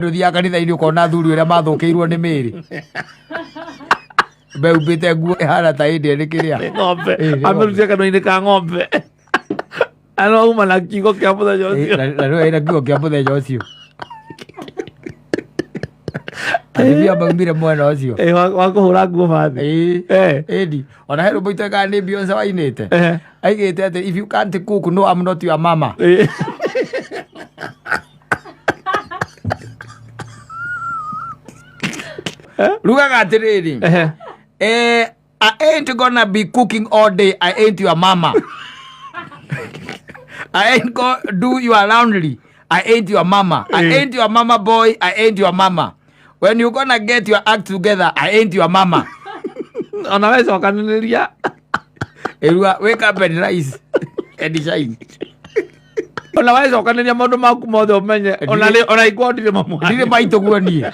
Nduthia kanitha ini ukona thuri uria mathukiirwo ni miiri. Beubite nguo ihana ta indi ni kiria. Ng'ombe. Amerutia kanua-ini ka ng'ombe. Ano uma na kiugo kia muthenya ucio. Na no ina kiugo kia muthenya ucio. Aribia baumire mwena ucio. Wakuhura nguo bathi. Edi. Ona hero boite ka ni Beyonce wainite. Aigite ati if you can't cook no I'm not your mama. Rugaga atiriri. I ain't gonna be cooking all day. I ain't your mama. I ain't gonna do your laundry. I ain't your mama. I ain't your mama boy. I ain't your mama. When you gonna get your act together, I ain't your mama. Unaweza wakanilia. Erua wake up and rise and shine. Unaweza wakanilia maundu maku mothe umenye. Ona igua ndire mamu. Ndire maito guo nie.